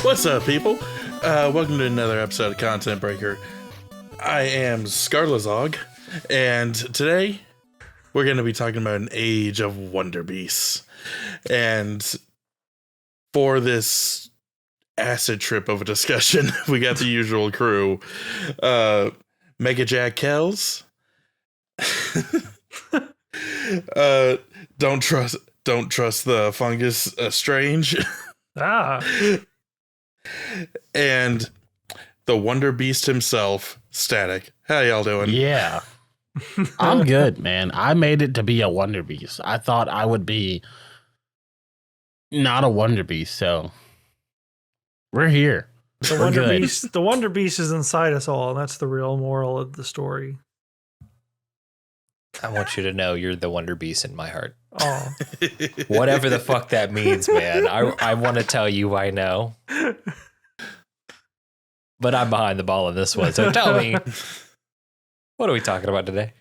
What's up, people? Welcome to another episode of Content Breaker. I am Scarlazog, and today we're going to be talking about an Age of Wonderbeasts. And for this acid trip of a discussion, we got the usual crew. Mega Jack Kelz. Don't trust the fungus strange. And the Wonder Beast himself, Static. How y'all doing? Yeah. I'm good, man. I made it to be a Wonder Beast. I thought I would be not a Wonder Beast, so we're here. The Wonder Beast is inside us all, and that's the real moral of the story. I want you to know you're the Wonder Beast in my heart. Oh. Whatever the fuck that means, man. I want to tell you I know. But I'm behind the ball on this one, so tell me, what are we talking about today?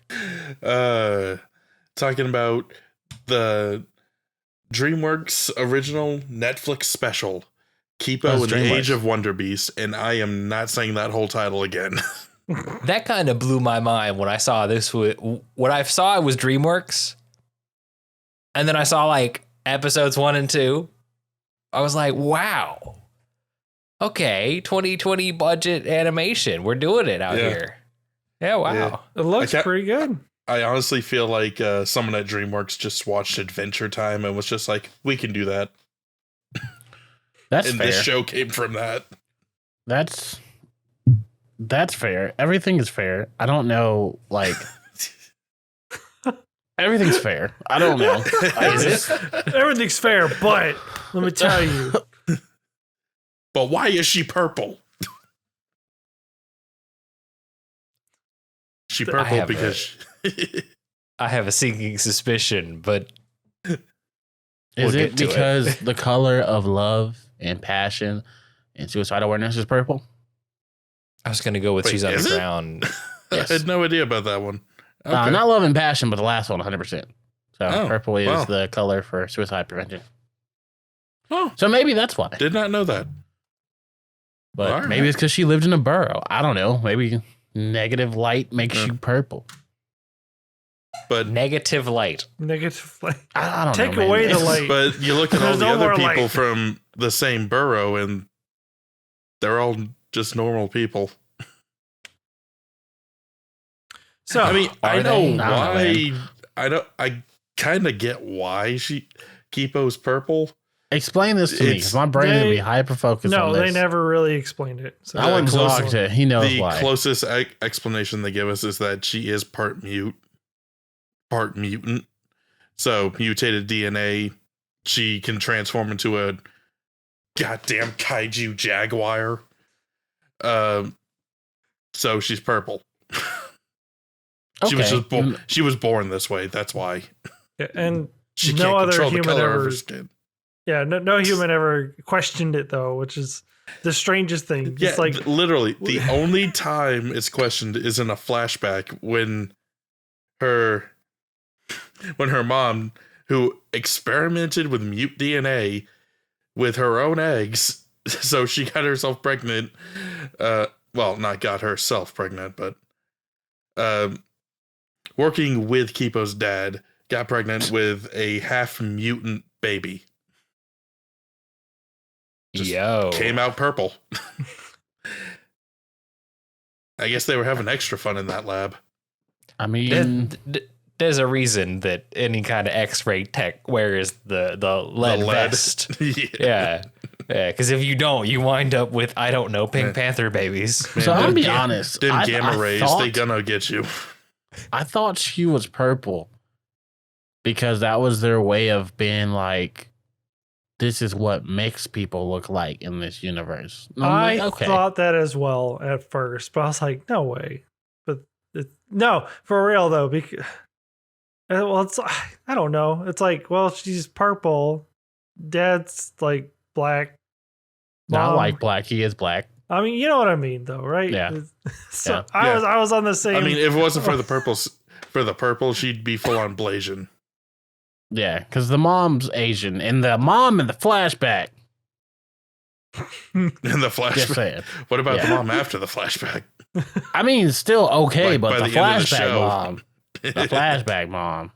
Talking about the DreamWorks original Netflix special, Kipo and the Age of Wonderbeasts, and I am not saying that whole title again. That kind of blew my mind when I saw this. What I saw was DreamWorks, and then I saw like episodes 1 and 2. I was like, wow. Okay, 2020 budget animation. We're doing it out here. Yeah, wow. Yeah. It looks pretty good. I honestly feel like someone at DreamWorks just watched Adventure Time and was just like, we can do that. That's and fair. This show came from that. That's fair. Everything is fair. I don't know, like... Everything's fair. I don't know. Is it? Everything's fair, but let me tell you. But why is she purple? She purple because... I have a sinking suspicion, but... Is it because the color of love and passion and suicidal awareness is purple? I was going to go with she's underground. Yes. I had no idea about that one. Okay. Not love and passion, but the last one, 100%. So purple is the color for suicide prevention. Oh. So maybe that's why. Did not know that. But maybe it's because she lived in a burrow. I don't know. Maybe negative light makes you purple. But negative light. I don't know. Take away the light. But you look at all the other people from the same burrow, and they're all just normal people. So I mean, I kind of get why Kipo's purple. Explain this to me, because my brain would be hyper focused on this. No, they never really explained it. So I wouldn't talk to. He knows why. The closest explanation they give us is that she is part mutant. So mutated DNA, she can transform into a goddamn kaiju jaguar. So she's purple. Okay. She was born this way. That's why. Yeah, and she no can't other control human the color ever. of her skin. Yeah, no human ever questioned it though, which is the strangest thing. Yeah, it's like literally the only time it's questioned is in a flashback when her mom, who experimented with mute DNA with her own eggs, so she got herself pregnant. Well, not got herself pregnant, but working with Kipo's dad, got pregnant with a half mutant baby. Came out purple. I guess they were having extra fun in that lab. I mean, there's a reason that any kind of X-ray tech wears the lead vest. Yeah. Because if you don't, you wind up with, I don't know, Pink Panther babies. Man, so I'll be honest. Them gamma rays, they gonna get you. I thought she was purple because that was their way of being like, this is what makes people look like in this universe. I thought that as well at first, but I was like, no way. But no, for real though, because it's I don't know. It's like, well, she's purple. Dad's like black. Not like black. He is black. I mean, you know what I mean, though, right? Yeah. So yeah. I was on the same. I mean, if it wasn't for the purple, she'd be full on Blasian. Yeah, because the mom's Asian, and the mom in the flashback In the Just flashback. saying. What about the Yeah. mom after the flashback? I mean, still okay, Like, but by the the end of the flashback show. mom. The flashback mom.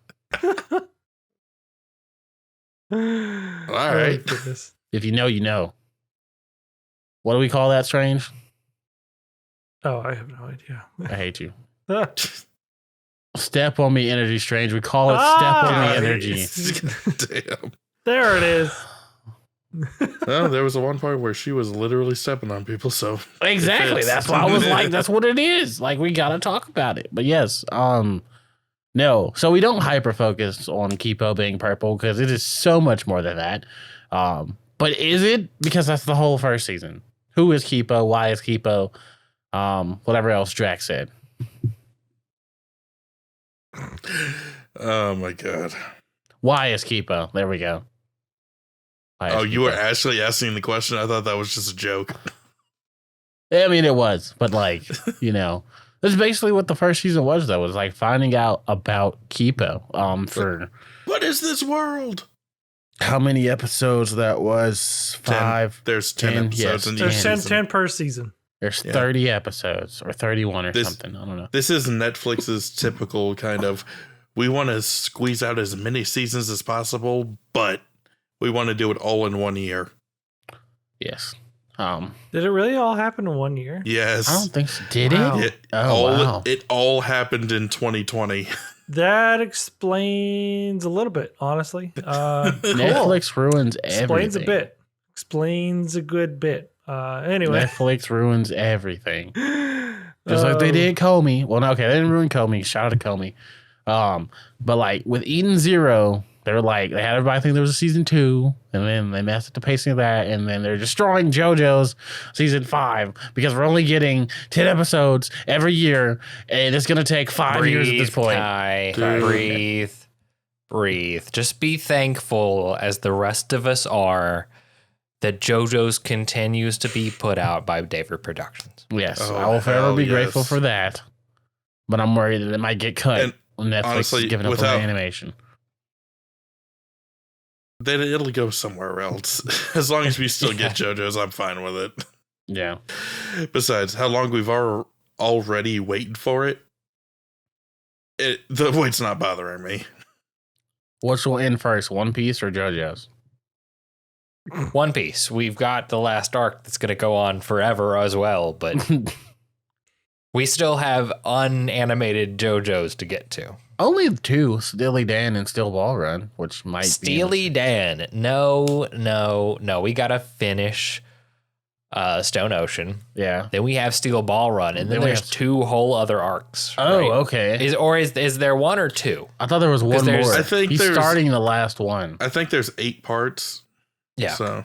All right. Goodness. If you know, you know. What do we call that, Strange? Oh, I have no idea. I hate you. Step on me energy, Strange. We call it step on me Ah! energy. Damn. There it is. Well, there was a one part where she was literally stepping on people, so Exactly. it fits. That's why I was like, that's what it is. Like, we gotta talk about it. But yes, no. So we don't hyper focus on Kipo being purple because it is so much more than that. But is it? Because that's the whole first season. Who is Kipo? Why is Kipo? Whatever else Drax said. Oh my god. Why is Kipo? There we go. Why is Oh, you were Kipo? actually asking the question? I thought that was just a joke. I mean, it was, but like, you know, that's basically what the first season was, though. Was like finding out about Kipo. For What is this world? how many episodes that was? 10. 5. There's 10 10, episodes yes, in each There's 10, season. 10 per season. There's Yeah. 30 episodes or 31 or This- something. I don't know. This is Netflix's typical kind of, we want to squeeze out as many seasons as possible, but we want to do it all in 1 year. Yes. Did it really all happen in 1 year? Yes. I don't think so. Did Wow. it? Wow. It all happened in 2020. That explains a little bit, honestly. Cool. Netflix ruins everything. Explains a bit. Explains a good bit. Anyway. Netflix ruins everything. Just like they did Comey. Well, no, okay, they didn't ruin Comey. Shout out to Comey. But like with Eden Zero, they were like, they had everybody think there was a season 2, and then they messed up the pacing of that, and then they're destroying JoJo's season 5 because we're only getting 10 episodes every year, and it's gonna take 5 years at this point. Kai, Dude. breathe. Just be thankful, as the rest of us are, that JoJo's continues to be put out by David Productions. Yes, Oh, I will forever hell be yes. grateful for that. But I'm worried that it might get cut And when Netflix honestly, is giving up without- on animation. Then it'll go somewhere else. As long as we still get JoJo's, I'm fine with it. Yeah. Besides, how long we've already waited for it, the wait's not bothering me. Which will end first, One Piece or JoJo's? One Piece. We've got the last arc that's going to go on forever as well, but we still have unanimated JoJo's to get to. Only 2, Steely Dan and Steel Ball Run, which might Steely Dan. No. We got to finish Stone Ocean. be. Yeah. Then we have Steel Ball Run, and then Then we there's have- 2 whole other arcs. Oh, right? okay. Is there 1 or 2? I thought there was one there's- more. I think He's there's- starting the last one. I think there's 8 parts. Yeah. So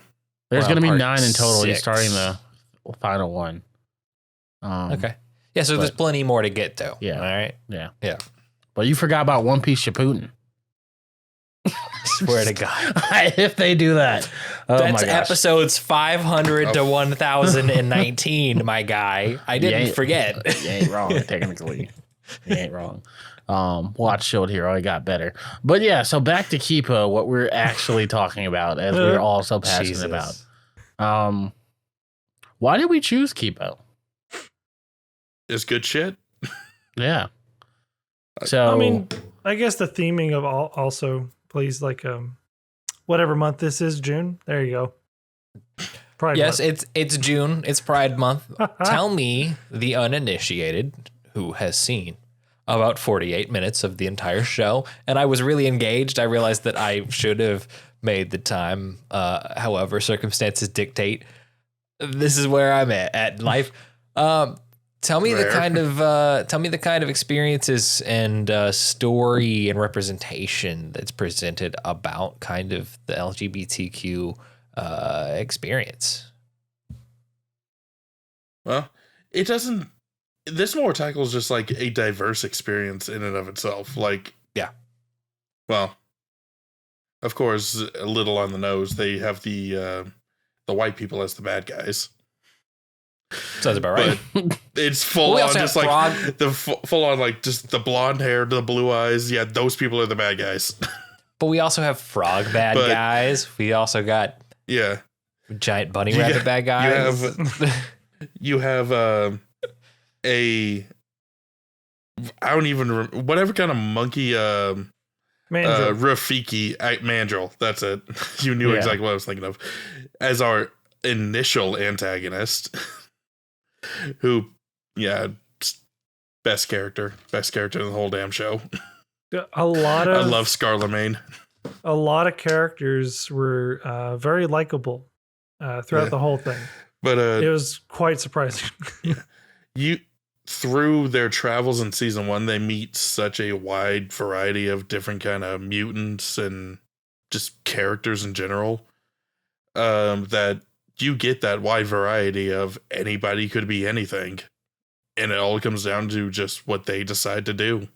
There's Well, going to be part 9 in total. He's 6. starting the final one. Okay. Yeah, so there's but- plenty more to get to. Yeah. All right. Yeah. Yeah. But you forgot about One Piece Shippuden. Swear to God. If they do that. Oh That's my gosh. episodes 500 to 1019, my guy. I didn't Yeah. forget. You ain't wrong, technically. You ain't wrong. Watch Shield Hero, it got better. But yeah, so back to Kipo, what we're actually talking about, as we're all so passionate Jesus. about. Why did we choose Kipo? it's good shit. Yeah. So I mean, I guess the theming of also plays like whatever month this is, June. There you go. Pride Yes, month. it's June. It's Pride Month. Tell me, the uninitiated, who has seen about 48 minutes of the entire show, and I was really engaged. I realized that I should have made the time. However, circumstances dictate. This is where I'm at life. Tell me Rare. the kind of experiences and story and representation that's presented about kind of the LGBTQ experience. Well, it doesn't. This more tackles just like a diverse experience in and of itself. Like, Yeah. Well, of course, a little on the nose. They have the white people as the bad guys. Sounds about right. But it's full Well, we on also just have like Frog. the full on like just the blonde hair, the blue eyes. Yeah, those people are the bad guys. But we also have frog bad But- guys. We also got Yeah. Giant bunny rabbit bad guys. You have a I don't even whatever kind of monkey Mandrill. Rafiki Mandrill. That's it. You knew exactly what I was thinking of as our initial antagonist. Who, best character in the whole damn show. A lot of I love Scarlemagne. A lot of characters were very likable throughout the whole thing. But it was quite surprising. Through their travels in season 1, they meet such a wide variety of different kind of mutants and just characters in general, that you get that wide variety of anybody could be anything. And it all comes down to just what they decide to do.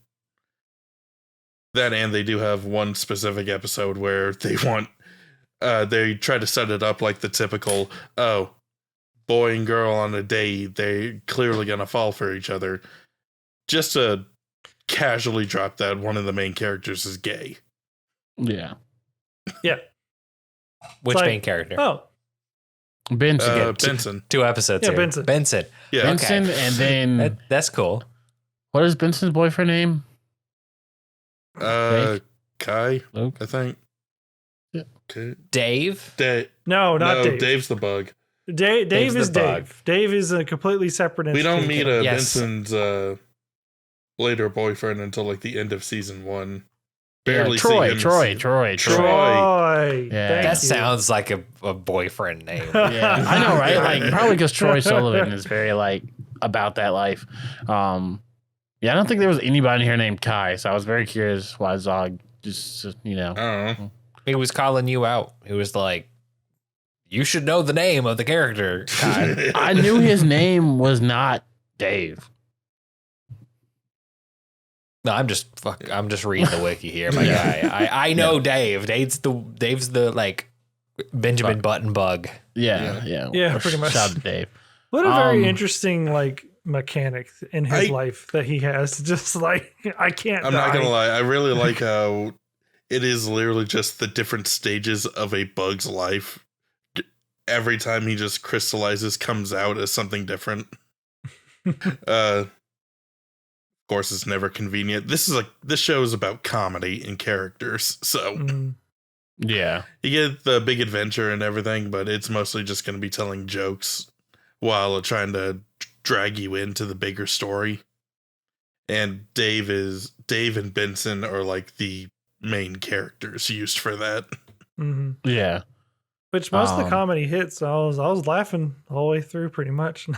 That, and they do have one specific episode where they try to set it up like the typical, boy and girl on a date, they're clearly gonna fall for each other. Just to casually drop that one of the main characters is gay. Yeah. Yeah. Which main character? Oh, Benson. Benson. 2 episodes. Yeah, here. Benson. Yeah. Benson, Okay. and then That's cool. what is Benson's boyfriend name? Kai, Luke? I think. Yeah. Okay. Dave? No, not Dave. Dave's the bug. Dave Dave's is the bug. Dave. Dave is a completely separate entity. We don't meet Yes. Benson's later boyfriend until like the end of season 1. Yeah, Barely Troy. see him. Troy. Yeah. Thank That you. sounds like a boyfriend name. Yeah, I know, right? Like probably because Troy Sullivan is very like about that life. Yeah, I don't think there was anybody here named Kai, so I was very curious why Zog just I don't know. He was calling you out. He was like, you should know the name of the character. Kai. I knew his name was not Dave. No, I'm just reading the wiki here, my guy. I know Dave. Dave's the like Benjamin Button bug. Yeah. Yeah, pretty much. Shout out to Dave. What a very interesting mechanic in his life that he has. Just like I can't. I'm not gonna lie. I really like how it is literally just the different stages of a bug's life. Every time he just crystallizes, comes out as something different. Of course, it's never convenient. This show is about comedy and characters, so Yeah. you get the big adventure and everything, but it's mostly just going to be telling jokes while trying to drag you into the bigger story. And Dave and Benson are like the main characters used for that. Mm-hmm. Yeah. Which most of the comedy hits. So I was laughing all the way through pretty much.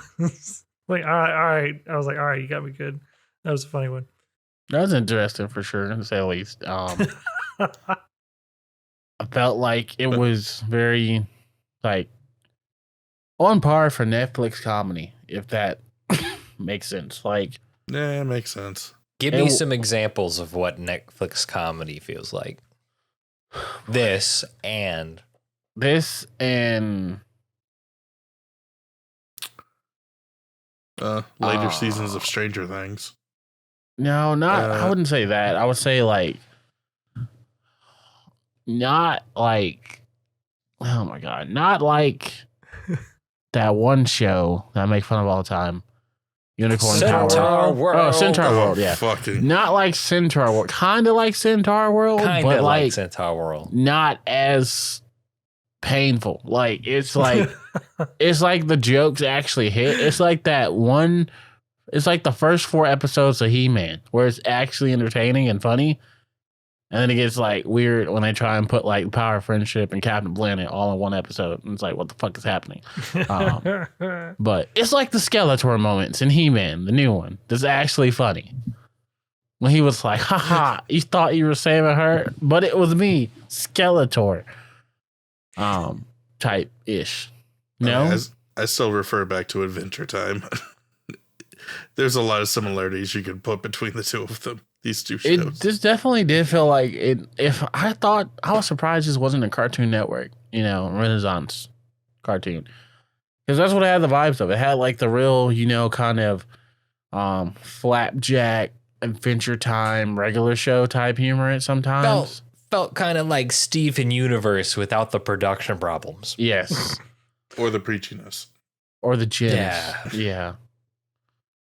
Like all right. I was like, all right, you got me good. That was a funny one. That was interesting for sure, to say the least. I felt like it was very like on par for Netflix comedy, if that makes sense. Like, Yeah, it makes sense. Give me some examples of what Netflix comedy feels like. This and Later seasons of Stranger Things. no, not I wouldn't say that. I would say like not like oh my god, not like that one show that I make fun of all the time. Unicorn Centaur Power. World. Oh, Centaur World, yeah. Fucking Not like Centaur World. Kind of like Centaur World, Kind but of like like Centaur World. not as painful. Like it's like the jokes actually hit. It's like that one. It's like the first 4 episodes of He-Man, where it's actually entertaining and funny, and then it gets like weird when they try and put like Power of Friendship and Captain Planet all in one episode, and it's like, what the fuck is happening? But it's like the Skeletor moments in He-Man, the new one. That's actually funny. When he was like, haha, you thought you were saving her, but it was me, Skeletor. Type ish. No? I still refer back to Adventure Time. There's a lot of similarities you can put between the two of them. These two shows. It just definitely did feel like it. If I thought, I was surprised this wasn't a Cartoon Network, Renaissance cartoon. Because that's what it had the vibes of. It had like the real, kind of flapjack, Adventure Time, regular show type humor at sometimes. Felt kind of like Steven Universe without the production problems. Yes. Or the preachiness. Or the gyms. Yeah.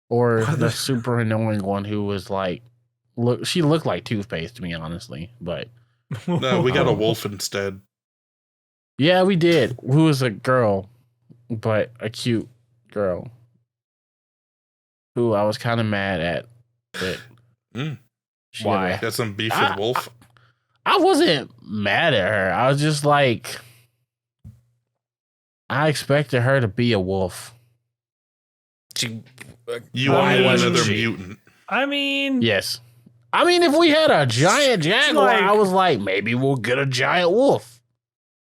Or the super annoying one who was like, she looked like toothpaste to me, honestly. But No, we got a wolf instead. yeah, we did. Who was a girl, but a cute girl. Who I was kind of mad at. But Why? Got some beef with wolf. I wasn't mad at her. I was just like, I expected her to be a wolf. You wanted wasn't another she? mutant. I mean, Yes. I mean, if we had a giant jaguar, like- I was like, maybe we'll get a giant wolf.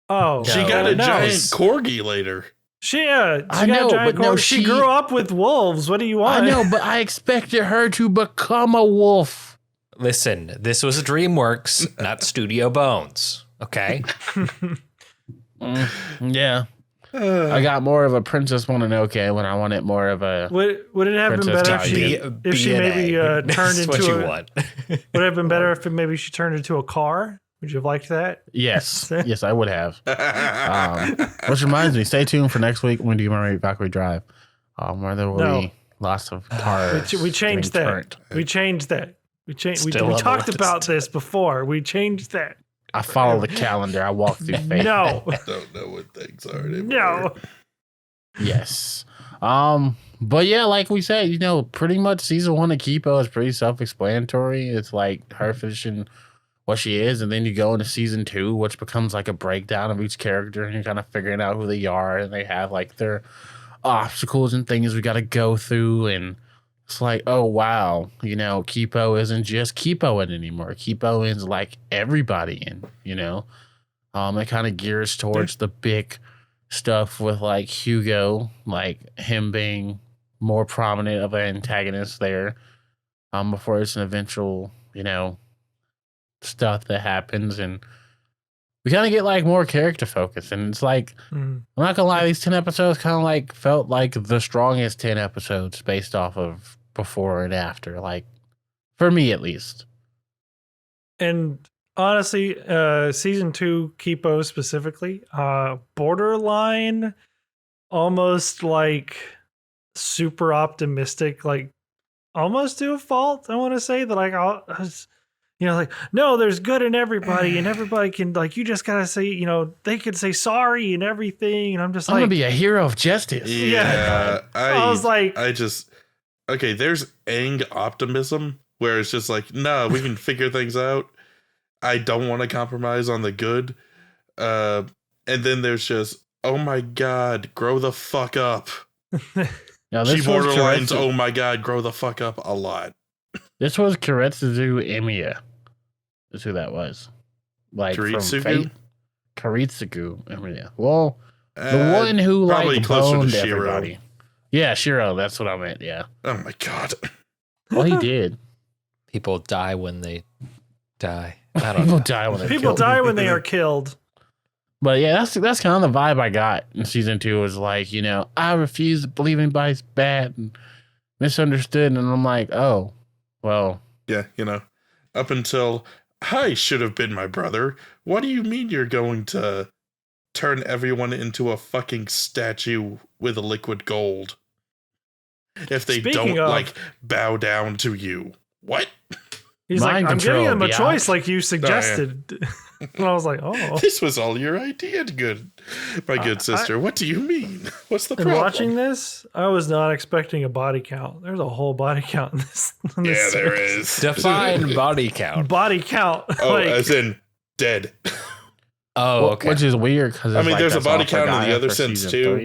oh, She got a no. giant corgi later. She I got know, a giant but no, corgi. She she- grew up with wolves. What do you want? I know, but I expected her to become a wolf. Listen, this was DreamWorks, not Studio Bones. Okay. Yeah. I got more of a Princess Mononoke when I wanted more of a. Would it have been Princess better if she maybe turned That's what into you a? want. Would it have been better if maybe she turned into a car? Would you have liked that? Yes. Yes, I would have. Which reminds me, stay tuned for next week when we do my Valkyrie Drive. Where there will be lots of cars. We changed getting that. turned. We changed that. We changed. We Still on the talked list. about this before. We changed that. I follow the calendar. I walk through faith. No, Don't know what things are anymore. no. Yes. But yeah, like we said, pretty much season 1 of Kipo is pretty self-explanatory. It's like her finishing what she is, and then you go into season 2, which becomes like a breakdown of each character, and you're kind of figuring out who they are, and they have like their obstacles and things we got to go through, and it's like, oh wow, Kipo isn't just Kipo in anymore. Kipo is like everybody in, it kind of gears towards the big stuff with like Hugo, like him being more prominent of an antagonist there, before it's an eventual, stuff that happens, and we kind of get like more character focus, and it's like, I'm not gonna lie, these 10 episodes kind of like felt like the strongest 10 episodes based off of before and after, like for me at least. And honestly, season 2 Kipo specifically, borderline, almost like super optimistic, like almost to a fault. I want to say that like I was, like, no, there's good in everybody, and everybody can, like, you just gotta say, they could say sorry and everything, and I'm just I'm like, gonna be a hero of justice. Yeah. I was like, Okay, there's Aang optimism where it's just like, no, we can figure things out. I don't want to compromise on the good. And then there's just, oh my God, grow the fuck up. Now, She this was borderlines, Kiretsu- oh my God, grow the fuck up a lot. This was Kiretsugu Emiya. That's who that was. Like from Kiritsugu? Fate. Kiritsugu Emiya. Well, the one who probably like closer to boned Shiro. everybody. Yeah, Shiro. That's what I meant. Yeah. Oh my God. Well, he did. People die when they die. I don't People know. die when they're people killed. die when they are killed. But yeah, that's kind of the vibe I got in season 2. Was like, I refuse to believe anybody's bad and misunderstood, and I'm like, oh, well, Yeah, up until I should have been my brother. What do you mean you're going to turn everyone into a fucking statue with liquid gold if they Speaking don't of- like bow down to you? What? He's Mind like, I'm giving control, them a biatch. choice like you suggested. And I was like, oh. This was all your idea, my good sister. What do you mean? What's the And problem? watching this, I was not expecting a body count. There's a whole body count in this. In Yeah, this there series. is. Define body count. Body count. Oh, like, as in dead. Oh, okay. which is weird because I mean, there's a body count in the other sense too,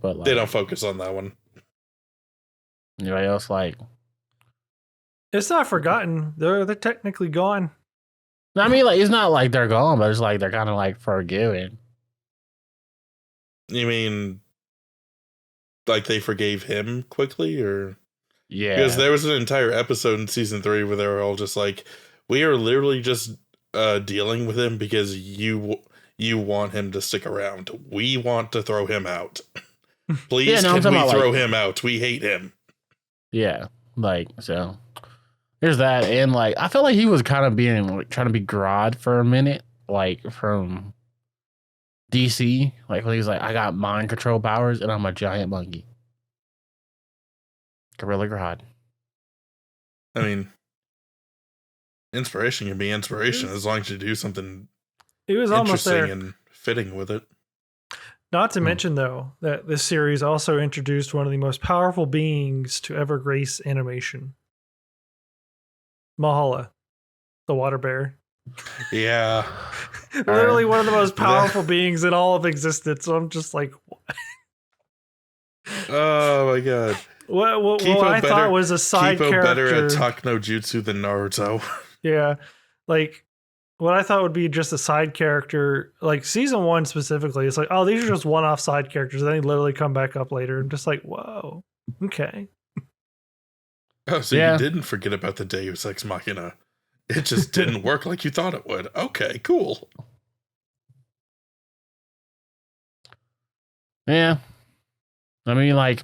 but like, they don't focus on that one. Anybody else like? it's not forgotten. They're technically gone. I mean, like, it's not like they're gone, but it's like they're kind of like forgiven. You mean like they forgave him quickly, or Yeah, because there was an entire episode in season 3 where they were all just like, we are literally just dealing with him because you want him to stick around. We want to throw him out. Please, Yeah, no, I'm can we talking about, throw like- him out? We hate him. yeah, like so. There's that, and like I felt like he was kind of being like, trying to be Grodd for a minute, like from DC, like when he's like, I got mind control powers and I'm a giant monkey. Gorilla Grodd. I mean, inspiration can be inspiration as long as you do something He was almost interesting there. and fitting with it. Not to mention, though, that this series also introduced one of the most powerful beings to ever grace animation. Mahala, the water bear. Yeah. Literally one of the most powerful beings in all of existence. So I'm just like, Oh my god. what Kipo I thought was a side Kipo better character. at Talk no Jutsu than Naruto. Yeah. Like, what I thought would be just a side character, like season 1 specifically, it's like, oh, these are just one-off side characters. And then they literally come back up later. I'm just like, whoa, okay. Oh, so Yeah. you didn't forget about the Deus Ex Machina. It just didn't work like you thought it would. Okay, cool. Yeah. I mean, like,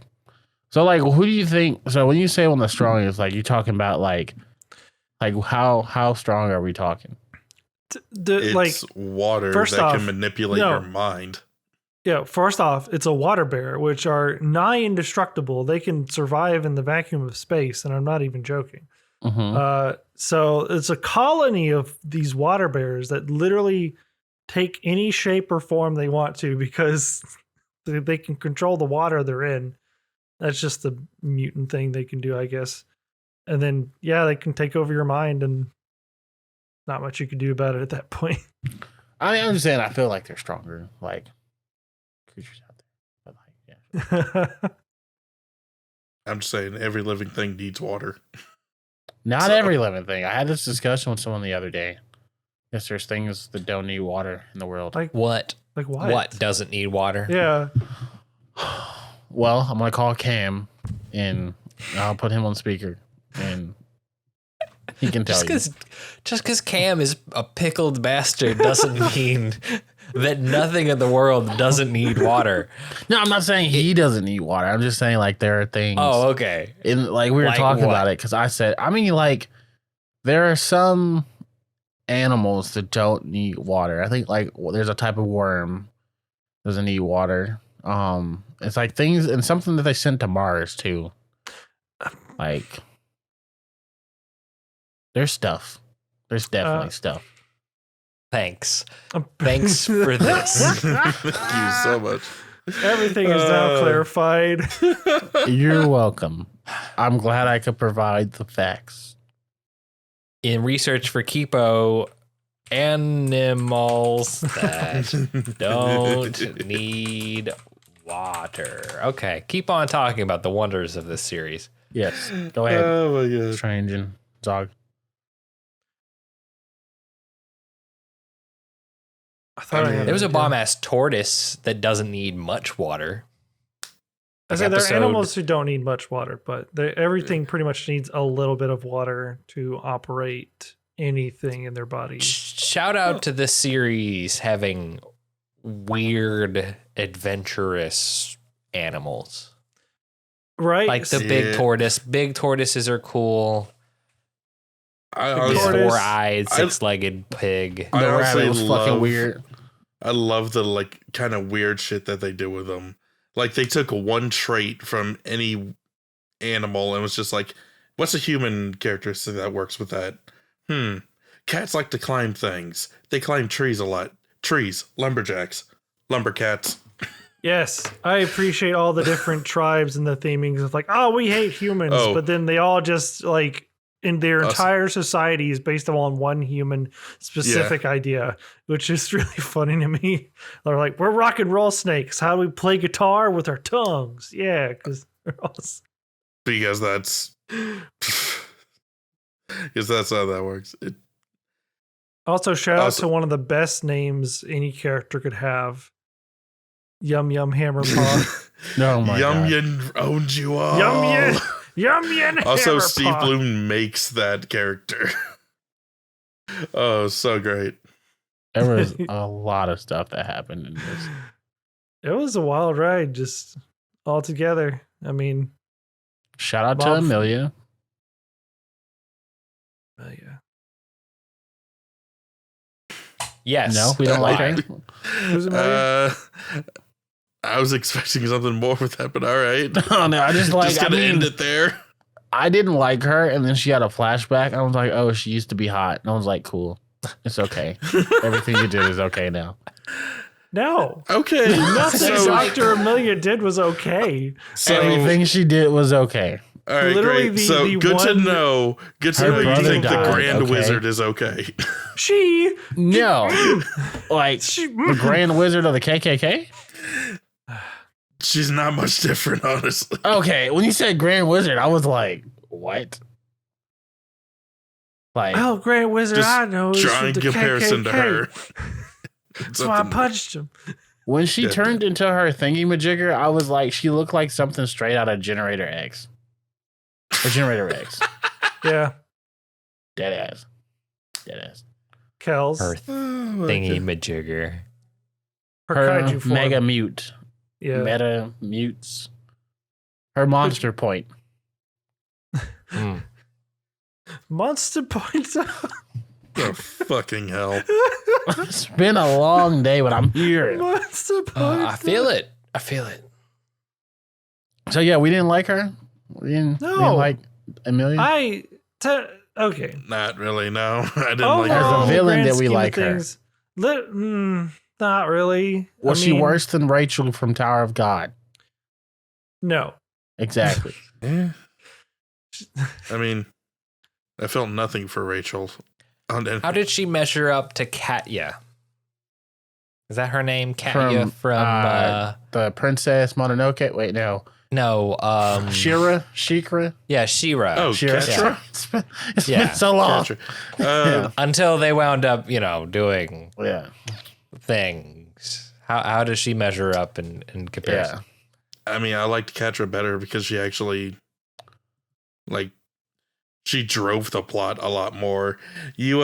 so, like, who do you think? So, when you say one of the strongest, like, you talking about, like how strong are we talking? It's Like, water first that off, can manipulate no. your mind. yeah, first off, it's a water bear, which are nigh indestructible. They can survive in the vacuum of space, and I'm not even joking. Mm-hmm. So it's a colony of these water bears that literally take any shape or form they want to because they can control the water they're in. That's just the mutant thing they can do, I guess. And then, yeah, they can take over your mind, and not much you can do about it at that point. I mean, I'm just saying, I feel like they're stronger, like, creatures out there. But, like, yeah. I'm just saying, every living thing needs water. Not So- every living thing. I had this discussion with someone the other day. Yes, there's things that don't need water in the world. Like What? like what? What doesn't need water? Yeah. Well, I'm gonna call Cam, and I'll put him on speaker, and he can tell you. Just because Cam is a pickled bastard doesn't mean that nothing in the world doesn't need water. No, I'm not saying he doesn't need water. I'm just saying, like, there are things. Oh, okay. In, like, we were Like talking what? about it because I said, I mean, like, there are some animals that don't need water. I think, like, there's a type of worm that doesn't need water. It's like things and something that they sent to Mars too. Like, there's stuff. There's definitely stuff. Thanks. Thanks for this. Thank you so much. Everything is now clarified. You're welcome. I'm glad I could provide the facts. In research for Kipo, animals that don't need water. Okay, keep on talking about the wonders of this series. Yes. Go ahead. Oh my god. Strange and Zog. I thought I had There was a an bomb idea. ass tortoise that doesn't need much water. I said there are animals who don't need much water, but everything pretty much needs a little bit of water to operate anything in their bodies. Shout out to this series having weird, adventurous animals. Right? Like the Yeah. big tortoise. Big tortoises are cool. I The Tortoise. honestly, four-eyed, I- six-legged pig. I The honestly rabbit was fucking love- weird. I love the like kind of weird shit that they do with them. Like they took one trait from any animal and was just like, what's a human characteristic that works with that? Cats like to climb things. They climb trees a lot. Trees, lumberjacks, lumbercats. Yes, I appreciate all the different tribes and the themings of like, oh, we hate humans, Oh. but then they all just like in their Us. entire society is based on one human specific idea, which is really funny to me. They're like, we're rock and roll snakes. How do we play guitar with our tongues? Yeah, because Because that's because that's how that works. also shout out Also- to one of the best names any character could have. Yum Yum Hammer Paw. Oh my Yum god. Yin owned you all. Yum Yin. Yum Yin Also, Hammer Steve Paw. Bloom makes that character. Oh, so great. There was a lot of stuff that happened in this. It was a wild ride, just all together. I mean, Shout out to Bob- Amelia. yeah. Yes. No, we don't like her. Who's Amelia? I was expecting something more with that, but all right. Oh no, I just like. Just gonna end it there. I didn't like her, and then she had a flashback. And I was like, oh, she used to be hot, and I was like, cool, it's okay. Everything you did is okay now. No. Okay. Nothing So, Dr. Amelia did was okay. Everything she did was okay. all right, Literally great. So good to know. Good to Her know you brother think the died, Grand okay. Wizard is okay. She. No, like the Grand Wizard of the KKK. She's not much different, honestly. Okay, when you said Grand Wizard, I was like, what? Like, Oh, Grand Wizard, Just I know. It's drawing the comparison to KKK. her. That's why I punched him. when she Yeah. turned into her thingy-majigger, I was like, she looked like something straight out of Generator X. Or Generator X. Yeah. Dead ass. Dead ass. Kelz. Her thingy majigger. Her Her kaiju form. mega mute. Yeah. Meta mutes. Her monster point. Mm. Monster points out. Oh, fucking hell. It's been a long day, but I'm here. Monster points I feel it. I feel it. So yeah, we didn't like her. We didn't like Amelia. Okay. Not really, no. I didn't Oh, like As her. a villain, grand did we scheme of like her? things, not really. Was I she mean, worse than Rachel from Tower of God? No. Exactly. Yeah. I mean, I felt nothing for Rachel. How did she measure up to Katya? Is that her name? Katya from The Princess Mononoke. Wait, no. no, Shikra? yeah, She-Ra. Oh, Shira. Kestra? It's Yeah. been so long. Gotcha. Yeah. Until they wound up, doing Yeah. things. How does she measure up in comparison? I mean, I liked Katra better because she actually, she drove the plot a lot more. You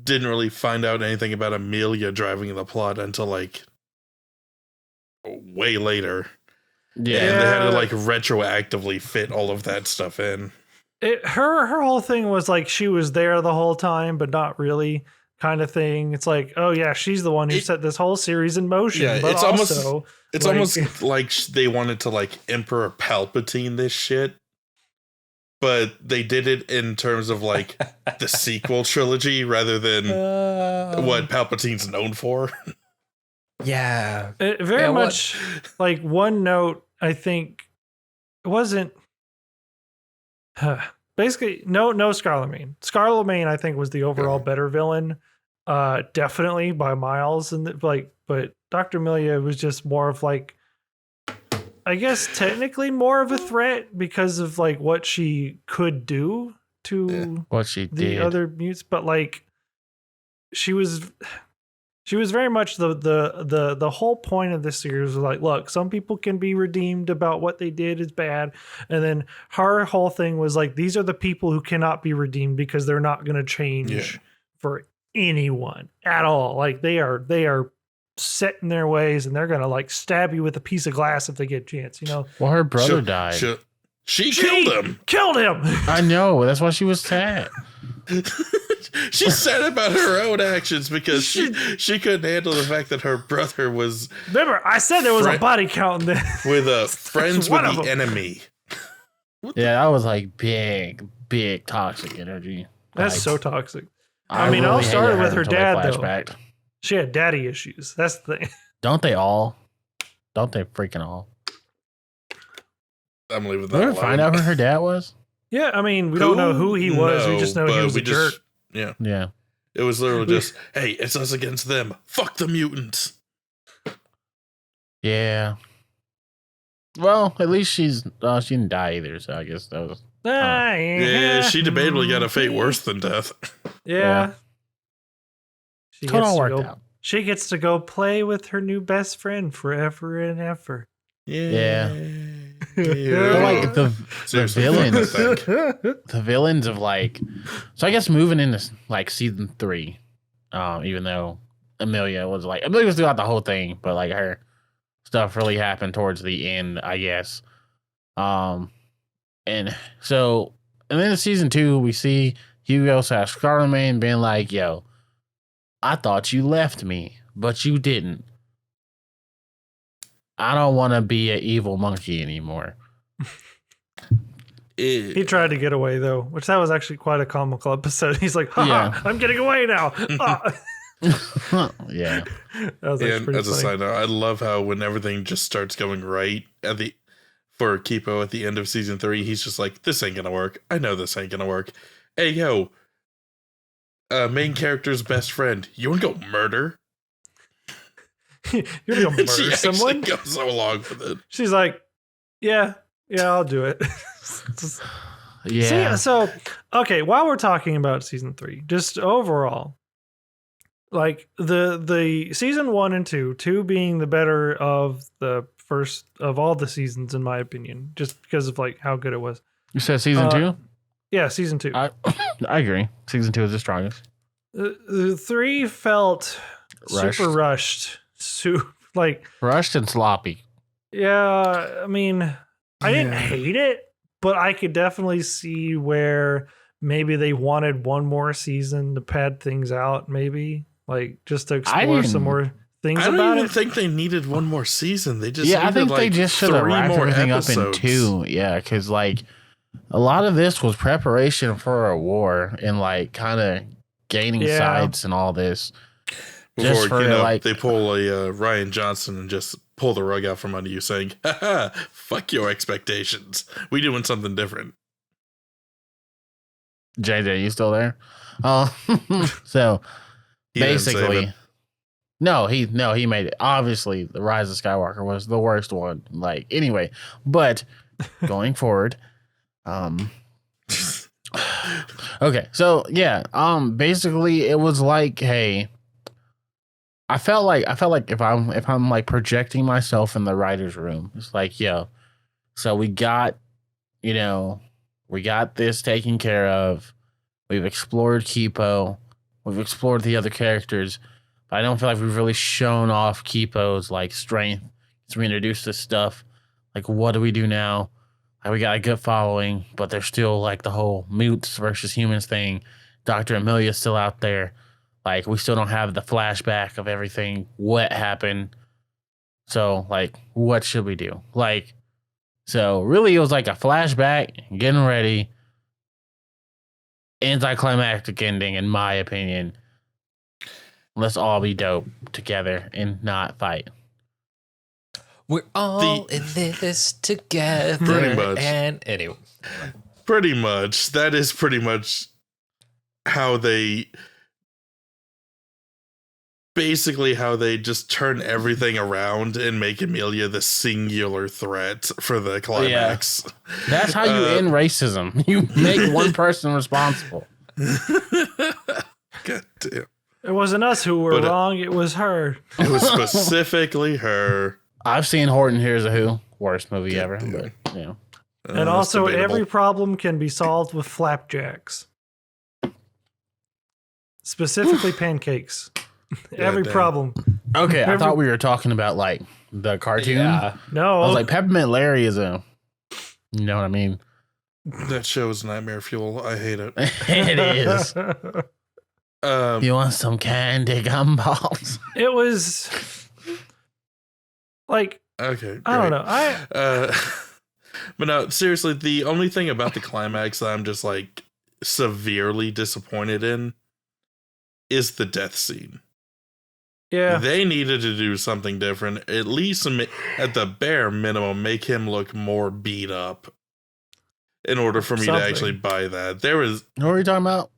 didn't really find out anything about Amelia driving the plot until, way later. Yeah. And they had to, retroactively fit all of that stuff in. Her whole thing was like she was there the whole time, but not really, kind of thing. It's like, oh yeah, she's the one who set this whole series in motion. Yeah, but it's also, almost like they wanted to, Emperor Palpatine this shit. But they did it in terms of, the sequel trilogy rather than what Palpatine's known for. Yeah. it very much like one note. I think it wasn't. Basically, no Scarlemagne. Scarlemagne, I think, was the overall better villain, definitely by miles. And but Dr. Amelia was just more of I guess technically more of a threat because of what she could do to What she the did. other mutes, but she was very much the whole point of this series was look, some people can be redeemed about what they did is bad, and then her whole thing was these are the people who cannot be redeemed because they're not going to change for anyone at all. They are set in their ways, and they're going to stab you with a piece of glass if they get a chance. Well, her brother died. She killed him. Killed him. I know. That's why she was sad. She's sad about her own actions because she couldn't handle the fact that her brother was Remember, I said there was a body count in there. with friends one with of the them. enemy. Yeah, that was big toxic energy. That's so toxic. I mean, it all really hated started with her until they dad, though. flashbacked. She had daddy issues. That's the thing. Don't they all? Don't they freaking all? I'm leaving Did that we alone. ever find out who her dad was? Yeah, I mean, we don't know who he was. We just know he but was a jerk. Yeah. Yeah. It was literally just, hey, it's us against them. Fuck the mutants. Yeah. Well, at least she didn't die either, so I guess that was. Yeah, she debatably got a fate worse than death. Yeah. She It gets all to worked go- out. She gets to go play with her new best friend forever and ever. Yeah. But, Yeah. like the Seriously, villains, fuck that thing. the villains of so I guess moving into season 3, even though Amelia was throughout the whole thing, but her stuff really happened towards the end, I guess. And then in season 2, we see Hugo / Scarlemagne being yo, I thought you left me, but you didn't. I don't want to be an evil monkey anymore. He tried to get away though, which that was actually quite a comical episode. He's like, "Ha Yeah. I'm getting away now." Yeah. That was actually And pretty as a funny. side note, I love how when everything just starts going right for Kipo at the end of season 3, he's just like, "This ain't gonna work. I know this ain't gonna work. Hey yo, main character's best friend, you wanna go murder?" You're gonna go And she murder actually someone. goes along with it. She's like, "Yeah, I'll do it." Yeah. So okay, while we're talking about season 3, just overall, like the season 1 and 2 being the better of the first of all the seasons, in my opinion, just because of like how good it was. You said season 2? Yeah, season 2. I agree. Season 2 is the strongest. The 3 felt super rushed. Like Rushed and sloppy. yeah, I mean, I didn't hate it, but I could definitely see where maybe they wanted one more season to pad things out, maybe like just to explore some more things I don't about even it. think they needed one more season. They just I think needed, they like, just should have 3 wrapped more everything up in episodes. 2. Yeah, because like a lot of this was preparation for a war and like kind of gaining Yeah. sides and all this. Before, Just for like they pull a Ryan Johnson and just pull the rug out from under you saying, "Haha, fuck your expectations. We doing something different." JJ, you still there? So He didn't save basically, it. no, he made it. Obviously, the Rise of Skywalker was the worst one. Like anyway, but going forward, okay, so yeah, basically it was like, hey, I felt like if I'm like projecting myself in the writer's room, it's like, yo, so we got this taken care of. We've explored Kipo. We've explored the other characters. But I don't feel like we've really shown off Kipo's like strength. So we introduced this stuff. Like, what do we do now? Like, we got a good following, but there's still like the whole mutes versus humans thing. Dr. Amelia's still out there. Like, we still don't have the flashback of everything, what happened. So, like, what should we do? Like, so really it was like a flashback, getting ready, anticlimactic ending, in my opinion. Let's all be dope together and not fight. We're all in this together. Pretty much. And anyway, Pretty much. That is pretty much how they just turn everything around and make Amelia the singular threat for the climax. That's how you end racism. You make one person responsible. God damn. It wasn't us who were But, wrong; it was her. It was specifically her. I've seen Horton Hears a Who. Worst movie ever. damn. But, you know. And That's also, debatable. every problem can be solved with flapjacks, specifically pancakes. Every damn. problem. Okay, I Every- thought we were talking about like the cartoon. yeah. No, I was like, Peppermint Larry is a, you know what I mean? That show is nightmare fuel. I hate it. It is. You want some candy gumballs? It was like Okay. I don't great. know. But no, seriously, the only thing about the climax that I'm just like severely disappointed in is the death scene. Yeah, They needed to do something different. At least at the bare minimum, make him look more beat up in order for me Something. to actually buy that. There was What are you talking about?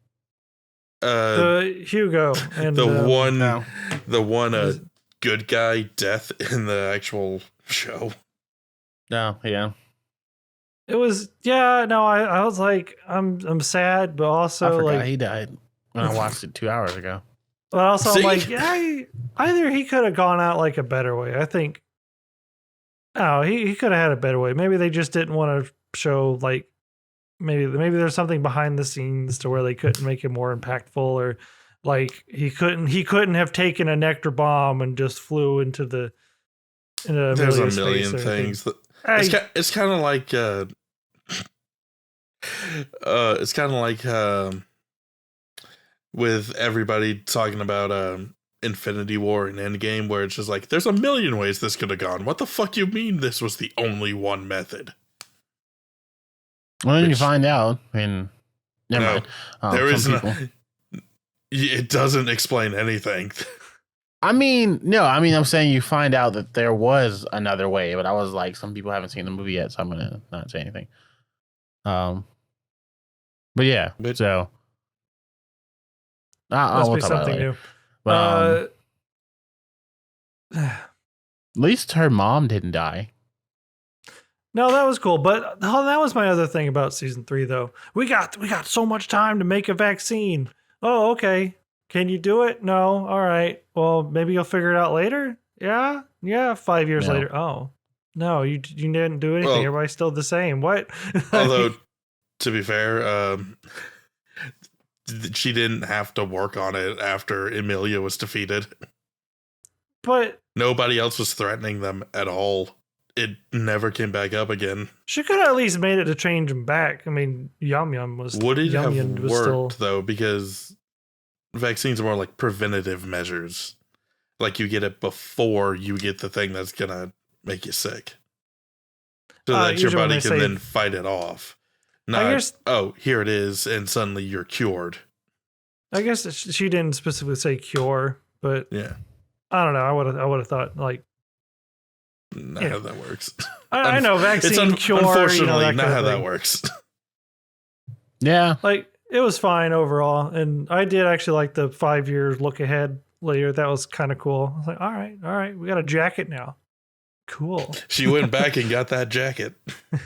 the Hugo and the one no. good guy death in the actual show. No, yeah. It was no. I was like I'm sad, but I also forgot like he died when I watched it 2 hours ago. but also See? I'm like either he could have gone out like a better way. I think. Oh, he could have had a better way. Maybe they just didn't want to show like maybe there's something behind the scenes to where they couldn't make it more impactful, or like he couldn't have taken a nectar bomb and just flew into There's a Amelia's million face or anything. things that Hey, it's kind of like it's kind of like with everybody talking about Infinity War and Endgame, where it's just like, there's a million ways this could have gone. What the fuck you mean this was the only one method? Well, then you find out, and never No, mind. there is some no. people- It doesn't explain anything. I mean, no, I mean, I'm saying you find out that there was another way, but I was like, some people haven't seen the movie yet, so I'm gonna not say anything. But yeah, But- so Must we'll be talk about it something later. new. But Uh, at least her mom didn't die. No, that was cool. But that was my other thing about season 3, though. We got so much time to make a vaccine. Oh, okay. Can you do it? No. All right. Well, maybe you'll figure it out later. Yeah. 5 years No. later. Oh, no, you didn't do anything. Well- Everybody's still the same. What? Although, to be fair, she didn't have to work on it after Emilia was defeated. but Nobody else was threatening them at all. It never came back up again. she could have at least made it to change him back. I mean, Yum Yum was. Would it Yum have Yum worked, was still. though? Because vaccines are more like preventative measures. Like you get it before you get the thing that's going to make you sick. So that your usually when body they can say- then fight it off. I Not, guess- oh, here it is, and suddenly you're cured. I guess she didn't specifically say cure, but Yeah. I don't know. I would have thought like Not Yeah. how that works. I know vaccine It's cure. unfortunately that not kind of how that thing. works. Yeah, Like it was fine overall, and I did actually like the 5 years look ahead later. That was kind of cool. I was like, all right, we got a jacket now. Cool. She went back and got that jacket.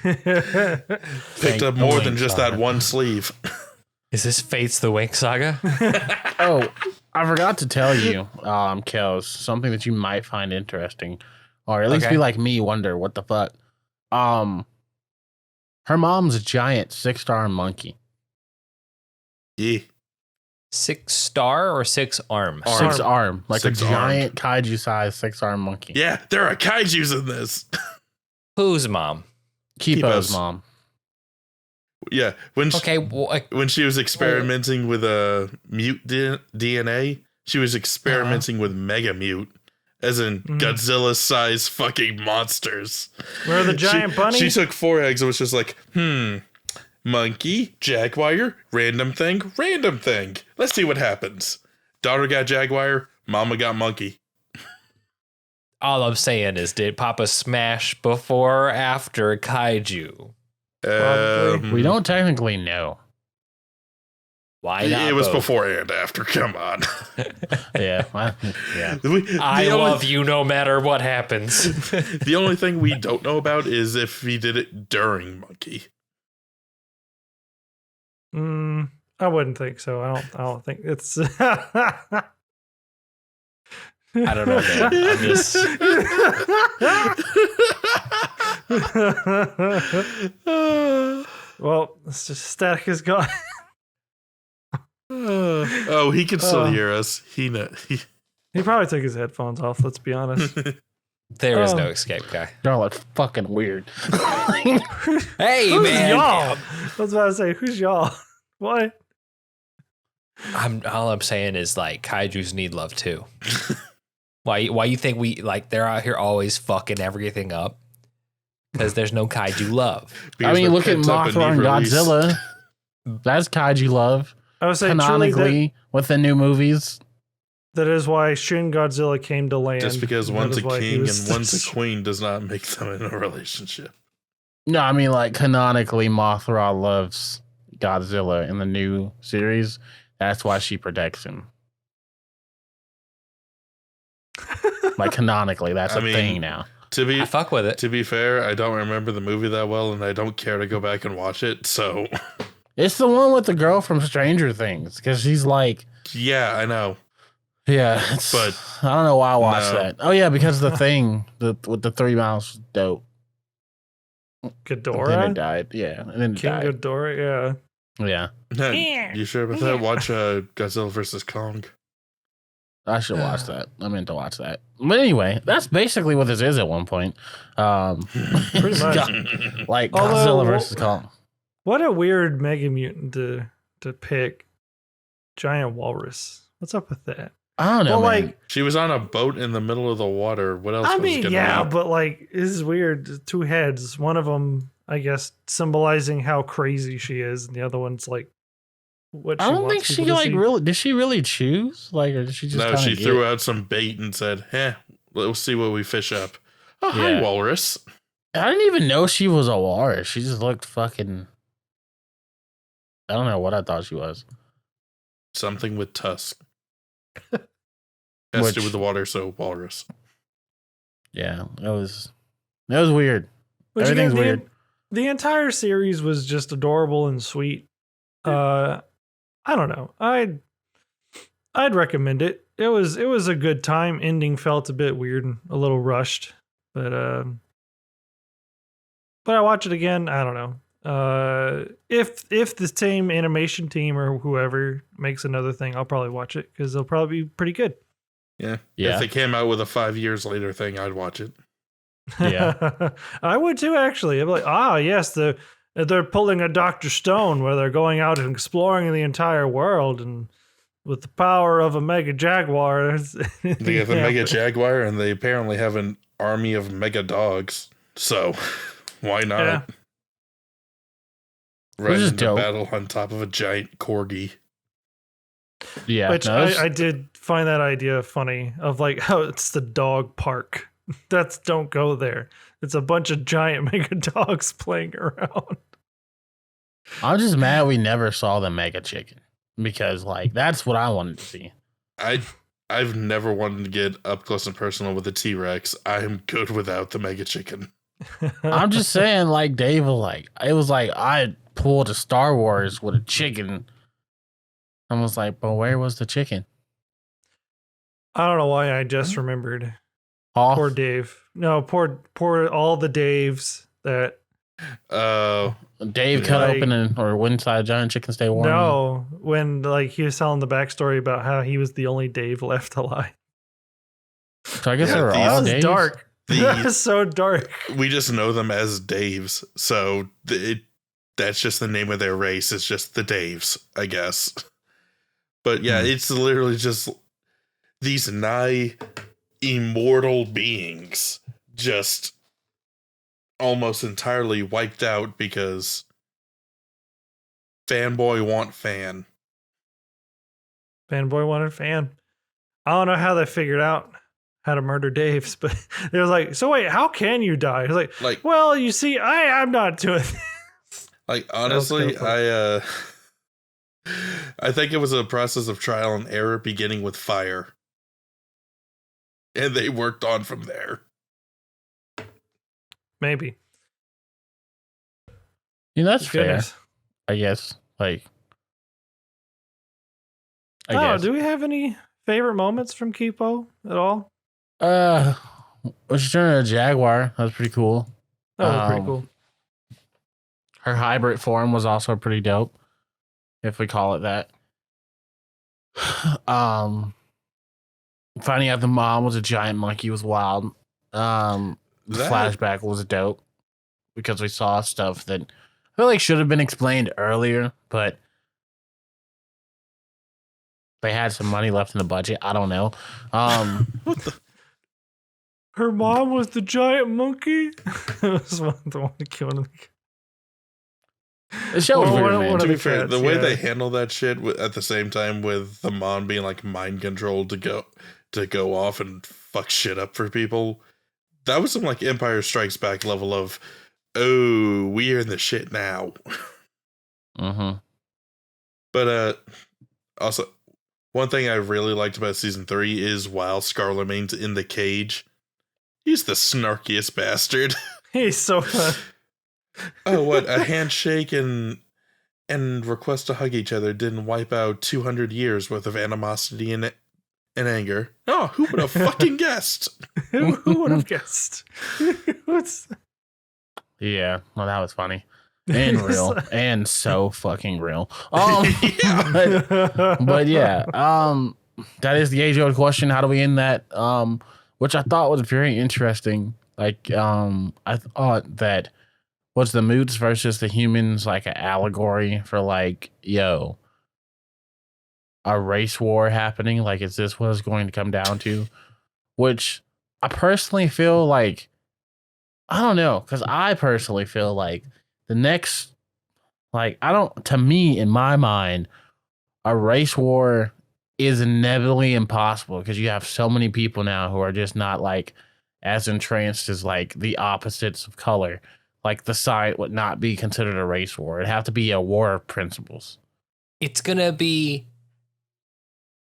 Picked Thank up the more Wink than just Saga. that one sleeve. Is this Fates the Wink Saga? Oh, I forgot to tell you, Kelz, something that you might find interesting, or at least Okay. be like me, wonder what the fuck. Her mom's a giant 6-star monkey. Yeah. 6-star or 6 arms? Arm. 6-arm, like Six a giant kaiju sized 6-arm monkey. Yeah, there are kaijus in this. Whose mom? Kipo's Kipo's. mom. Yeah, when she, Okay, well, like, when she was experimenting with mute DNA, she was experimenting with Mega Mute, as in Godzilla-sized fucking monsters. Where the giant bunny? She took 4 eggs and was just like, monkey, jaguar, random thing. Let's see what happens. Daughter got jaguar, mama got monkey. all I'm saying is, did Papa smash before or after Kaiju? We don't technically know. Why not? It was both? before and after. Come on. Yeah. Yeah. I love you no matter what happens. The only thing we don't know about is if he did it during Monkey. I wouldn't think so. I don't think it's. I don't know, man. I'm just. Well, it's just static is gone. Oh, he can still hear us. He He probably took his headphones off. Let's be honest. There is Oh. no escape, guy. Y'all are fucking weird. Hey, Who's man. y'all? I was about to say, who's y'all? What? All I'm saying is, like, kaijus need love too. Why you think we, like, they're out here always fucking everything up? Because there's no kaiju love. I mean, look at Pent up Mothra and need release. Godzilla. That's kaiju love. I would say truly Canonically, with the new movies. that is why Shin Godzilla came to land. Just because That one's is a why he king was- and one's a queen does not make them in a relationship. No, I mean, like, canonically, Mothra loves Godzilla in the new series. That's why she protects him. Like, canonically, that's I a mean, thing now. To be I fuck with it. to be fair, I don't remember the movie that well, and I don't care to go back and watch it. So, It's the one with the girl from Stranger Things, because she's like, yeah, I know. yeah, But I don't know why I watched no. that. Oh, yeah, because the thing with the 3 miles was dope. Then it Ghidorah? died. Yeah, and then it King died. Ghidorah, yeah. Yeah, You sure about that? Watch Godzilla versus Kong. I should watch that. I meant to watch that. But anyway, that's basically what this is at one point. Pretty much. Like Although, Godzilla versus Kong. What a weird Mega Mutant to pick. giant walrus? What's up with that? I don't know, Well, man. like, She was on a boat in the middle of the water. What else I was mean, gonna yeah, be? but like, this is weird. Two heads. One of them, I guess, symbolizing how crazy she is, and the other one's like what I she don't think wants she people to like see. really. Did she really choose? Like, or did she just? No, kinda she get- threw out some bait and said, let's see what we fish up. Oh, hi, Yeah. walrus. I didn't even know she was a walrus. She just looked fucking. I don't know what I thought she was. Something with tusk. Has to do with the water, so walrus. Yeah, that was weird. Which Everything's again, weird. The entire series was just adorable and sweet. I don't know. I'd recommend it. It was a good time. Ending felt a bit weird and a little rushed, but I watch it again. I don't know. If the same animation team or whoever makes another thing, I'll probably watch it because they'll probably be pretty good. Yeah. Yeah. If they came out with a 5 years later thing, I'd watch it. Yeah. I would too. Actually, I'm like, yes, they're pulling a Dr. Stone where they're going out and exploring the entire world and with the power of a mega jaguar. They have a mega jaguar, and they apparently have an army of mega dogs. So, why not? Yeah. Right is into dope. battle on top of a giant corgi. Yeah. Which no, it's- I did find that idea funny of like how it's the dog park. Don't go there. It's a bunch of giant mega dogs playing around. I'm just mad we never saw the mega chicken because like that's what I wanted to see. I've never wanted to get up close and personal with a T-Rex. I'm good without the mega chicken. I'm just saying, like Dave was like, it was like I pulled a Star Wars with a chicken. I was like, but where was the chicken? I don't know why I just remembered. Off. Poor Dave. No, poor all the Daves that Dave cut like- open or inside a giant chicken stay warm. no, when like he was telling the backstory about how he was the only Dave left alive. So I guess Yeah, they were these- That all was Daves. dark. That was so dark. We just know them as Daves, so that's just the name of their race. It's just the Daves, I guess. But yeah, it's literally just these nigh immortal beings just almost entirely wiped out because fanboy want fan. Fanboy wanted fan. I don't know how they figured out how to murder Dave's, but it was like, so wait, how can you die? It's like, well, you see, I'm not doing this. Like honestly, kinda I think it was a process of trial and error beginning with fire. And they worked on from there. Maybe. Yeah, that's Goodness. fair. I guess. Like, I Oh, guess. do we have any favorite moments from Kipo at all? When she turned into a jaguar, that was pretty cool. That was pretty cool. Her hybrid form was also pretty dope, if we call it that. Finding out the mom was a giant monkey was wild. The That- flashback was dope because we saw stuff that I feel like should have been explained earlier, but they had some money left in the budget. I don't know. Her mom was the giant monkey. It was the one that killed him. The show was Well, weird, one man. of To the be fair, cats, the way yeah. they handle that shit at the same time with the mom being like mind controlled to go off and fuck shit up for people, that was some like Empire Strikes Back level of, oh, we're in the shit now. Mm-hmm. But also, one thing I really liked about season 3 is while Scarlemagne's in the cage, he's the snarkiest bastard. He's so fun. Oh, what, a handshake and request to hug each other didn't wipe out 200 years worth of animosity and anger. Oh, who would have fucking guessed? Who would have guessed? What's Yeah, well, that was funny and real and so fucking real. Yeah. But yeah, that is the age-old question. How do we end that? Which I thought was very interesting. Like, I thought that was the moods versus the humans like an allegory for like, yo, a race war happening. Like, is this what it's going to come down to? Which I personally feel like, I don't know, because I personally feel like the next, like, to me, in my mind, a race war is inevitably impossible because you have so many people now who are just not like as entranced as like the opposites of color. Like the side would not be considered a race war. It'd have to be a war of principles. It's going to be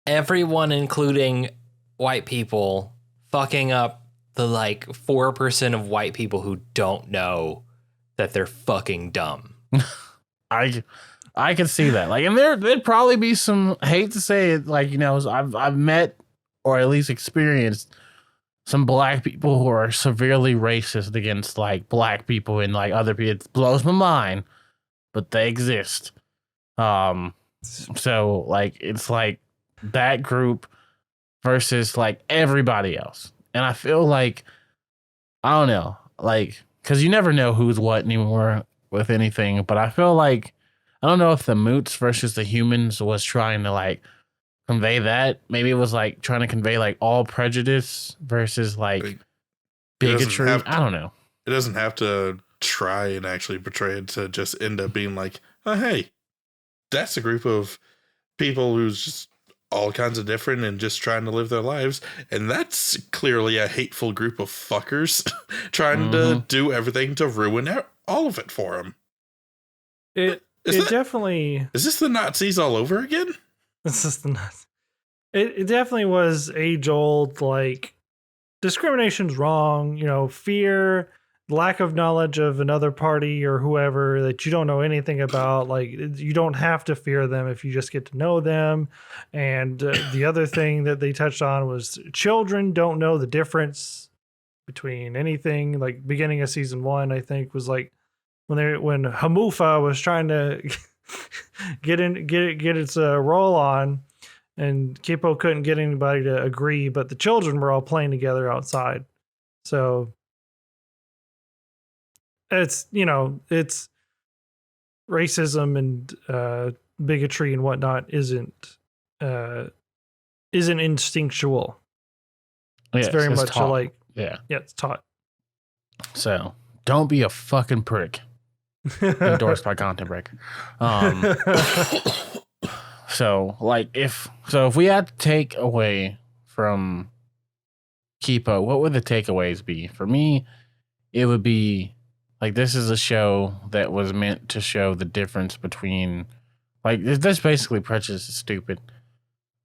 everyone, including white people, fucking up the like 4% of white people who don't know that they're fucking dumb. I could see that. Like, and there'd probably be some, I hate to say it, like, you know, I've met or at least experienced some black people who are severely racist against like black people and like other people. It blows my mind, but they exist. So like it's like that group versus like everybody else. And I feel like, I don't know, like, because you never know who's what anymore with anything, but I feel like, I don't know if the moots versus the humans was trying to like convey that. Maybe it was like trying to convey like all prejudice versus like bigotry. I don't know. It doesn't have to try and actually portray it to just end up being like, oh, hey, that's a group of people who's just all kinds of different and just trying to live their lives. And that's clearly a hateful group of fuckers trying to do everything to ruin all of it for them. It definitely... Is this the Nazis all over again? This is the Nazis. It definitely was age-old, like, discrimination's wrong, you know, fear, lack of knowledge of another party or whoever that you don't know anything about. Like, you don't have to fear them if you just get to know them. And the other thing that they touched on was children don't know the difference between anything. Like, beginning of season 1, I think, was like, when Hamufa was trying to get its roll on, and Kipo couldn't get anybody to agree, but the children were all playing together outside. So it's, you know, it's racism and bigotry and whatnot isn't instinctual. It's very much taught. like yeah, it's taught. So don't be a fucking prick. Endorsed by Content Breaker. So if we had to take away from Kipo, what would the takeaways be? For me, it would be like, this is a show that was meant to show the difference between, like, this basically prejudice is stupid.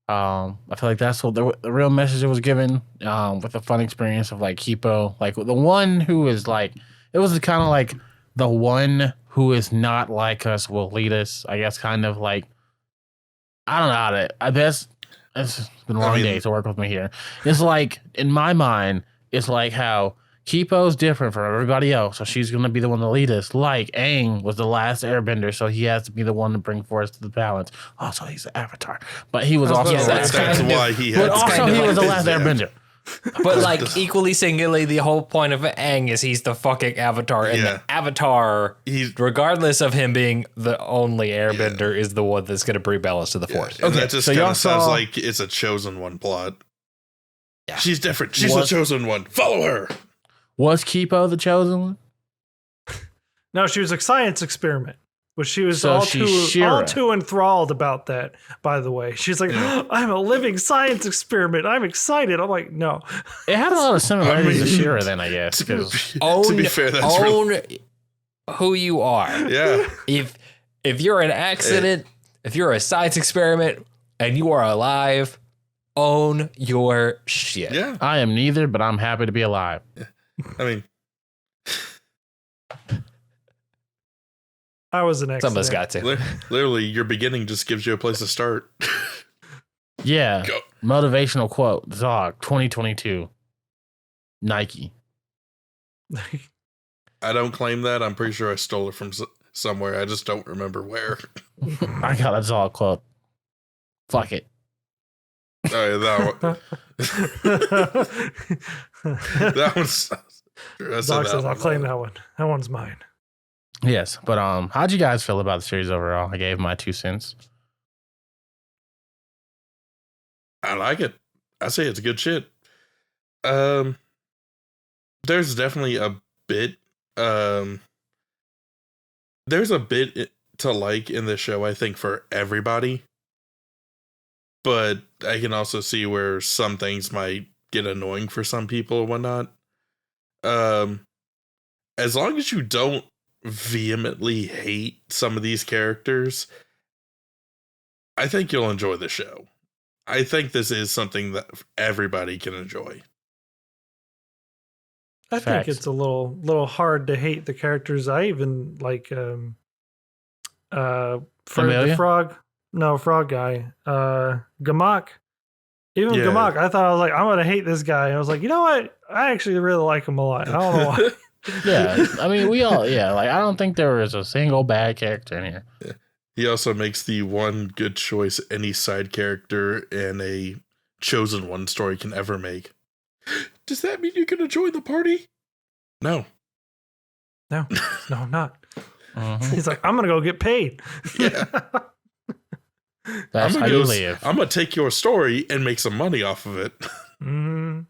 I feel like that's what the real message it was given, with a fun experience of like Kipo, like the one who is like, it was kind of like the one who is not like us will lead us. I guess kind of like, I don't know how to, I guess it's been a long day, so work with me here. It's like, in my mind, it's like how Kipo's different from everybody else, so she's going to be the one to lead us. Like Aang was the last airbender, so he has to be the one to bring forth the balance. Also, he's the Avatar. But he was also the last airbender. But like equally singularly, the whole point of Aang is he's the fucking Avatar, and the Avatar, regardless of him being the only airbender, is the one that's going to bring balance to the Force. And that just kind of sounds like it's a chosen one plot. Yeah. She's different. She's the chosen one. Follow her. Was Kipo the chosen one? No, she was a science experiment. But she was all too enthralled about that, by the way. She's like, I'm a living science experiment. I'm excited. I'm like, no. It had a lot of similarities to Shira then, I guess. To be fair, that's own who you are. Yeah. If you're an accident, if you're a science experiment, and you are alive, own your shit. Yeah. I am neither, but I'm happy to be alive. Yeah. I mean, I was an accident. Some of us got to. Literally, your beginning just gives you a place to start. Yeah. Go. Motivational quote. Zog, 2022. Nike. I don't claim that. I'm pretty sure I stole it from somewhere. I just don't remember where. I got a Zog quote. Fuck it. Oh, yeah, that one's... Zog says, I'll claim that one. That one's mine. Yes, but how'd you guys feel about the series overall? I gave my 2 cents. I like it. I say it's good shit. There's definitely a bit. There's a bit to like in this show, I think, for everybody. But I can also see where some things might get annoying for some people or whatnot. As long as you don't vehemently hate some of these characters, I think you'll enjoy the show. I think this is something that everybody can enjoy. I Facts. think it's a little hard to hate the characters. I even like the Amelia? frog guy. Gamak. Even Yeah. Gamak, I thought I was like, I'm gonna hate this guy. And I was like, you know what? I actually really like him a lot. I don't know why. Yeah, I mean, we all, yeah, like, I don't think there was a single bad character in here. He also makes the one good choice any side character in a chosen one story can ever make. Does that mean you can join the party? No. No, I'm not. Mhm. He's like, I'm gonna go get paid. Yeah. That's how you live. I'm gonna take your story and make some money off of it. Mm.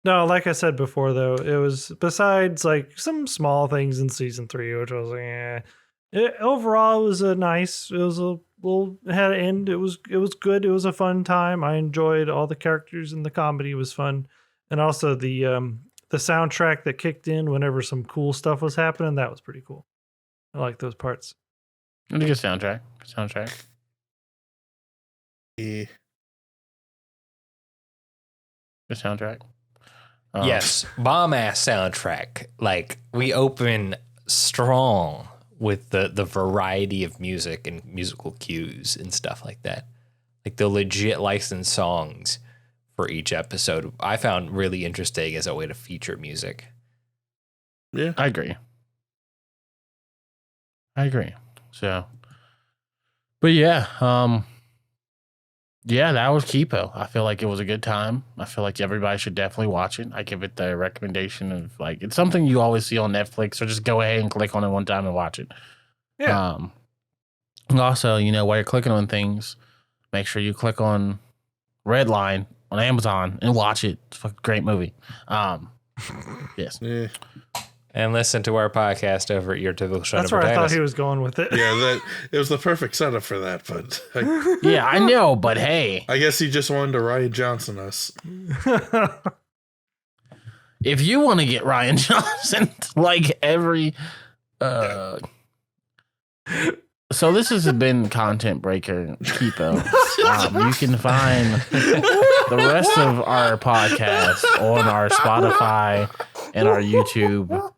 No, like I said before, though, it was besides like some small things in season 3, which I was like, overall, it was a little had an end. It was good. It was a fun time. I enjoyed all the characters and the comedy was fun, and also the soundtrack that kicked in whenever some cool stuff was happening. That was pretty cool. I like those parts. It's a good soundtrack. Yeah. Good soundtrack. Yes, bomb ass soundtrack. Like, we open strong with the variety of music and musical cues and stuff like that. Like the legit licensed songs for each episode, I found really interesting as a way to feature music. Yeah. I agree. So, but yeah, yeah, that was Kipo. I feel like it was a good time. I feel like everybody should definitely watch it. I give it the recommendation of like, it's something you always see on Netflix, so just go ahead and click on it one time and watch it. Yeah. And also, while you're clicking on things, make sure you click on Redline on Amazon and watch it. It's a fucking great movie. Yes. Yeah. And listen to our podcast over at Your Typical Shonen That's where I thought Protagonist. he was going with it. Yeah, it was the perfect setup for that, but Yeah, I know, but hey, I guess he just wanted to Ryan Johnson us. if you want to get Ryan Johnson, like every, so this has been Content Breaker Kipo. You can find the rest of our podcast on our Spotify and our YouTube,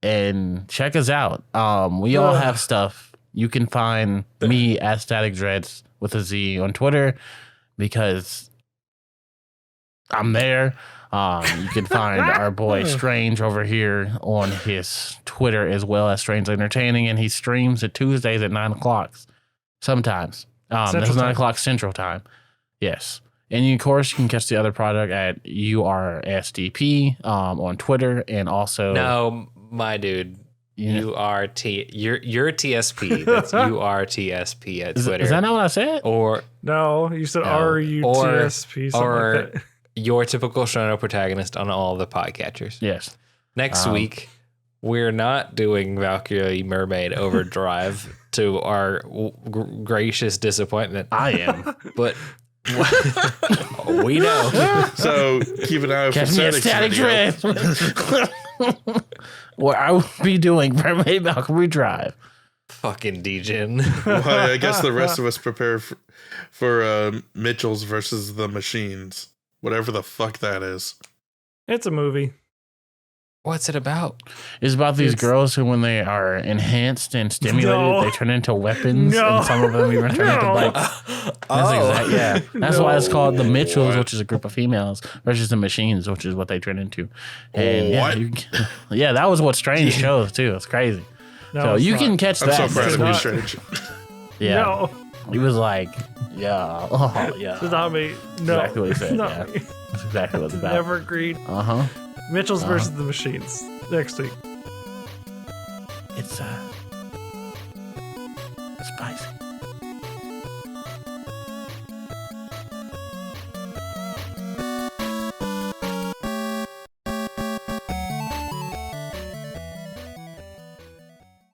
and check us out. We all have stuff. You can find me at Static Dreads with a Z on Twitter because I'm there. You can find our boy Strange over here on his Twitter as well as Strange Entertaining, and he streams at Tuesdays at 9:00 sometimes. That's 9:00 Central Time. Yes. And of course, you can catch the other product at URSDP on Twitter, and also No, my dude. Your TSP. That's URTSP at Twitter. Is that not what I said? Or No, you said No. RUTSP, something or like that. Your Typical Shonen Protagonist on all the podcatchers. Yes. Next week, we're not doing Valkyrie Mermaid Overdrive to our gracious disappointment. I am. But we know. So keep an eye out for Catch me at Static Static video. Dread. Where I will be doing Mermaid Valkyrie Drive. Fucking Degen. Well, I guess the rest of us prepare for Mitchell's versus the Machines. Whatever the fuck that is. It's a movie. What's it about? It's about these It's- girls who, when they are enhanced and stimulated, No. they turn into weapons, No. and some of them even turn into No. like. Yeah, that's why it's called the Mitchells, What? which is a group of females, versus the Machines, which is what they turn into. And What? yeah, that was what Strange chose too. It's crazy. No, so it's you not. can catch I'm that. so proud It's of you, not. Strange. Yeah, No, he was like, yeah, oh yeah, it's not me. No, exactly what he said. not Yeah, me. that's exactly what it's about. Never agreed. Uh huh. Mitchell's versus the Machines next week. It's